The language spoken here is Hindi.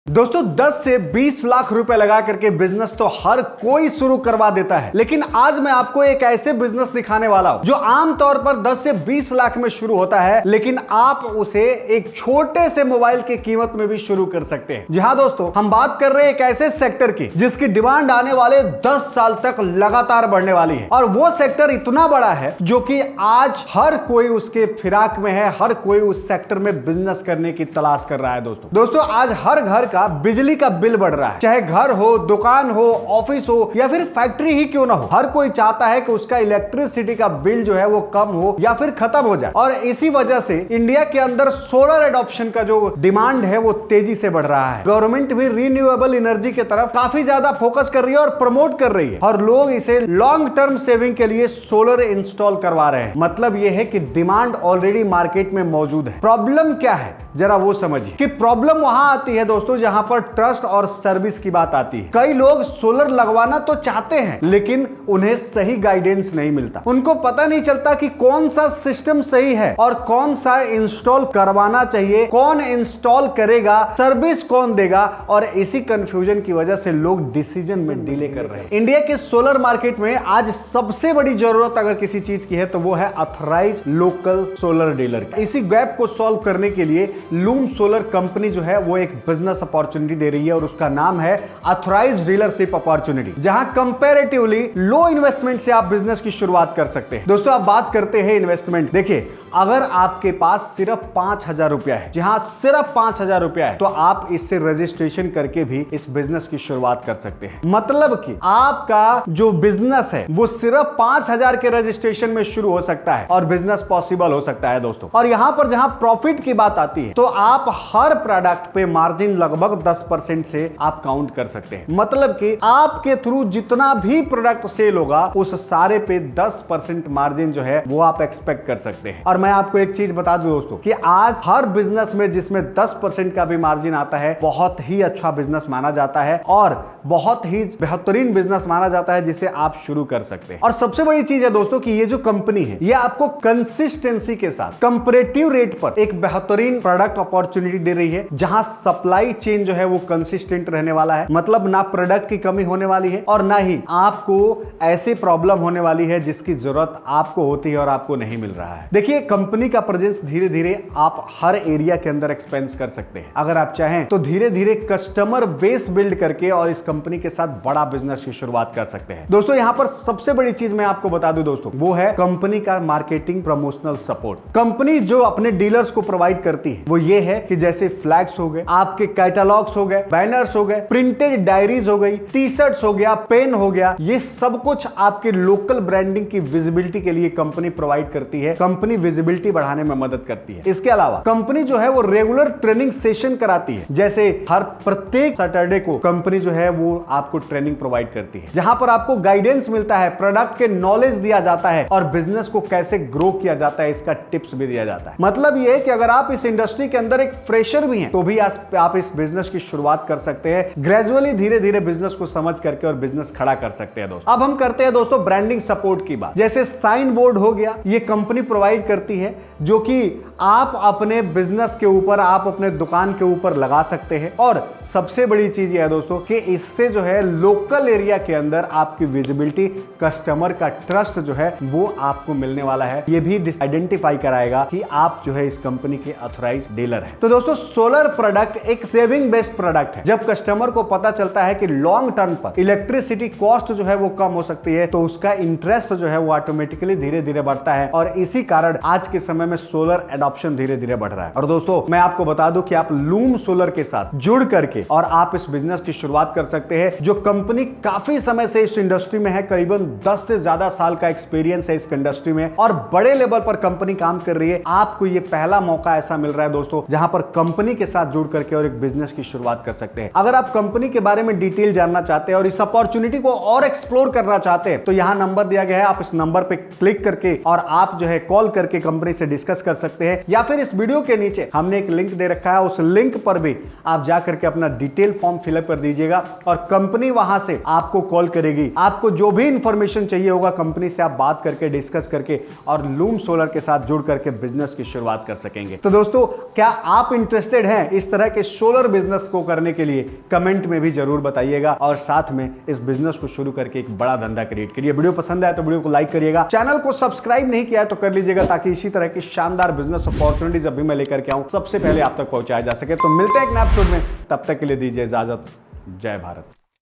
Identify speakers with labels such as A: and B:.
A: दोस्तों 10 से 20 लाख रुपए लगा करके बिजनेस तो हर कोई शुरू करवा देता है, लेकिन आज मैं आपको एक ऐसे बिजनेस दिखाने वाला हूं जो आमतौर पर 10 से 20 लाख में शुरू होता है, लेकिन आप उसे एक छोटे से मोबाइल की कीमत में भी शुरू कर सकते हैं। जी हां दोस्तों, हम बात कर रहे हैं एक ऐसे सेक्टर की जिसकी डिमांड आने वाले 10 साल तक लगातार बढ़ने वाली है, और वो सेक्टर इतना बड़ा है जो कि आज हर कोई उसके फिराक में है, हर कोई उस सेक्टर में बिजनेस करने की तलाश कर रहा है। दोस्तों आज हर घर का बिजली का बिल बढ़ रहा है, चाहे घर हो, दुकान हो, ऑफिस हो या फिर फैक्ट्री ही क्यों ना हो, हर कोई चाहता है कि उसका इलेक्ट्रिसिटी का बिल जो है वो कम हो या फिर खत्म हो जाए। और इसी वजह से इंडिया के अंदर सोलर एडॉप्शन का जो डिमांड है वो तेजी से बढ़ रहा है। गवर्नमेंट भी रिन्यूएबल एनर्जी की तरफ काफी ज्यादा फोकस कर रही है और प्रमोट कर रही है, और लोग इसे लॉन्ग टर्म सेविंग के लिए सोलर इंस्टॉल करवा रहे हैं। मतलब यह है कि डिमांड ऑलरेडी मार्केट में मौजूद है। प्रॉब्लम क्या है जरा वो समझिए कि प्रॉब्लम वहां आती है दोस्तों जहां पर ट्रस्ट और सर्विस की बात आती है। कई लोग सोलर लगवाना तो चाहते हैं, लेकिन उन्हें सही गाइडेंस नहीं मिलता। उनको पता नहीं चलता कि कौन सा सिस्टम सही है और कौन सा इंस्टॉल करवाना चाहिए, कौन इंस्टॉल करेगा, सर्विस कौन देगा, और इसी कंफ्यूजन की वजह से लोग डिसीजन में डिले कर रहे हैं। इंडिया के सोलर मार्केट में आज सबसे बड़ी जरूरत अगर किसी चीज की है तो वो है ऑथराइज्ड लोकल सोलर डीलर। इसी गैप को सॉल्व करने के लिए लूम सोलर कंपनी जो है वो एक बिजनेस अपॉर्चुनिटी दे रही है, और उसका नाम है ऑथराइज्ड डीलरशिप अपॉर्चुनिटी, जहां कंपैरेटिवली लो इन्वेस्टमेंट से आप बिजनेस की शुरुआत कर सकते हैं। दोस्तों आप बात करते हैं इन्वेस्टमेंट, देखिए अगर आपके पास सिर्फ 5,000 रुपया है, जहां सिर्फ 5,000 रुपया है, तो आप इससे रजिस्ट्रेशन करके भी इस बिजनेस की शुरुआत कर सकते हैं। मतलब कि आपका जो बिजनेस है वो सिर्फ 5,000 के रजिस्ट्रेशन में शुरू हो सकता है और बिजनेस पॉसिबल हो सकता है दोस्तों। और यहां पर जहां प्रॉफिट की बात आती है तो आप हर प्रोडक्ट पे मार्जिन लगभग 10% से आप काउंट कर सकते हैं। मतलब कि आपके थ्रू जितना भी प्रोडक्ट सेल होगा उस सारे पे 10% मार्जिन जो है वो आप एक्सपेक्ट कर सकते हैं। और मैं आपको एक चीज बता दूं दोस्तों कि आज हर बिजनेस में जिसमें 10% का भी मार्जिन आता है बहुत ही अच्छा बिजनेस माना जाता है और बहुत ही बेहतरीन बिजनेस माना जाता है जिसे आप शुरू कर सकते हैं। और सबसे बड़ी चीज है दोस्तों कि ये जो कंपनी है ये आपको कंसिस्टेंसी के साथ कंपैरेटिव रेट पर एक बेहतरीन प्रोडक्ट अपॉर्चुनिटी दे रही है, जहां सप्लाई चेन जो है वो कंसिस्टेंट रहने वाला है। मतलब ना प्रोडक्ट की कमी होने वाली है और ना ही आपको ऐसी प्रॉब्लम होने वाली है जिसकी जरूरत आपको होती है और आपको नहीं मिल रहा है। देखिए कंपनी का प्रेजेंस धीरे धीरे आप हर एरिया के अंदर एक्सपेंड कर सकते हैं। अगर आप चाहें तो धीरे धीरे कस्टमर बेस बिल्ड करके और इस कंपनी के साथ बड़ा बिजनेस की शुरुआत कर सकते हैं। दोस्तों यहां पर सबसे बड़ी चीज मैं आपको बता दूं दोस्तों, वो है कंपनी का मार्केटिंग प्रमोशनल सपोर्ट। कंपनी जो अपने डीलर्स को प्रोवाइड करती है वो ये है कि जैसे फ्लैग्स हो गए, आपके कैटलॉग्स हो गए, बैनर्स हो गए, प्रिंटेड डायरीज हो गई, टी शर्ट्स हो गया, पेन हो गया, ये सब कुछ आपके लोकल ब्रांडिंग की विजिबिलिटी के लिए कंपनी प्रोवाइड करती है। कंपनी विजिबिलिटी बढ़ाने में मदद करती है। इसके अलावा कंपनी जो है वो रेगुलर ट्रेनिंग सेशन कराती है, जैसे हर प्रत्येक सैटरडे को कंपनी जो है वो आपको ट्रेनिंग प्रोवाइड करती है, जहां पर आपको गाइडेंस मिलता है, प्रोडक्ट के नॉलेज दिया जाता है और बिजनेस को कैसे ग्रो किया जाता है इसका टिप्स भी दिया जाता है। मतलब ये है कि अगर आप इस इंडस्ट्री के अंदर एक फ्रेशर भी हैं तो भी आप इस बिजनेस की शुरुआत कर सकते हैं। ग्रेजुअली धीरे धीरे बिजनेस को समझ करके और बिजनेस खड़ा कर सकते हैं दोस्तों। अब हम करते हैं दोस्तों ब्रांडिंग सपोर्ट की बात। जैसे साइन बोर्ड हो गया, ये कंपनी प्रोवाइड करती है, जो कि आप अपने बिजनेस के ऊपर, आप अपने दुकान के ऊपर लगा सकते हैं। और सबसे बड़ी चीज यह है दोस्तों कि इससे जो है लोकल एरिया के अंदर आपकी विजिबिलिटी, कस्टमर का ट्रस्ट जो है वो आपको मिलने वाला है। ये भी आइडेंटिफाई कराएगा कि आप जो है इस कंपनी के ऑथराइज्ड डीलर है। तो दोस्तों सोलर प्रोडक्ट एक सेविंग बेस्ड प्रोडक्ट है। जब कस्टमर को पता चलता है कि लॉन्ग टर्म पर इलेक्ट्रिसिटी कॉस्ट जो है वो कम हो सकती है तो उसका इंटरेस्ट जो है वो ऑटोमेटिकली धीरे धीरे बढ़ता है, और इसी कारण आज के समय में सोलर एडॉप्शन धीरे धीरे बढ़ रहा है। और दोस्तों मैं आपको बता दूं कि आप लूम सोलर के साथ जुड़ करके और आप इस बिजनेस की शुरुआत कर सकते हैं। जो कंपनी काफी समय से इस इंडस्ट्री में है, करीबन 10 से ज्यादा साल का एक्सपीरियंस है इस इंडस्ट्री में और बड़े लेवल पर कंपनी काम कर रही है। आपको ये पहला मौका ऐसा मिल रहा है दोस्तों जहां पर कंपनी के साथ जुड़ करके और एक बिजनेस की शुरुआत कर सकते हैं। अगर आप कंपनी के बारे में डिटेल जानना चाहते हैं और इस अपॉर्चुनिटी को और एक्सप्लोर करना चाहते हैं तो यहां नंबर दिया गया है, आप इस नंबर पे क्लिक करके और आप जो है कॉल करके कंपनी से डिस्कस कर सकते हैं, या फिर इस वीडियो के नीचे हमने एक लिंक दे रखा है, उस लिंक पर भी आप जाकर के अपना डिटेल फॉर्म फिलअप कर दीजिएगा और कंपनी वहां से आपको कॉल करेगी। आपको जो भी इंफॉर्मेशन चाहिए होगा कंपनी से आप बात करके डिस्कस करके और लूम सोलर के साथ जुड़ करके बिजनेस की शुरुआत कर सकेंगे। तो दोस्तों, क्या आप इंटरेस्टेड हैं इस तरह के सोलर बिजनेस को करने के लिए? कमेंट में भी जरूर बताइएगा और साथ में इस बिजनेस को शुरू करके एक बड़ा धंधा क्रिएट करिए। वीडियो पसंद आए तो वीडियो को लाइक करिएगा, चैनल को सब्सक्राइब नहीं किया है तो कर लीजिएगा, ताकि इसी तरह की शानदार बिजनेस अपॉर्चुनिटी जब भी मैं लेकर के आऊं सबसे पहले आप तक पहुंचाया जा सके। तो मिलते हैं एक नए एपिसोड में, तब तक के लिए दीजिए इजाजत। जय भारत।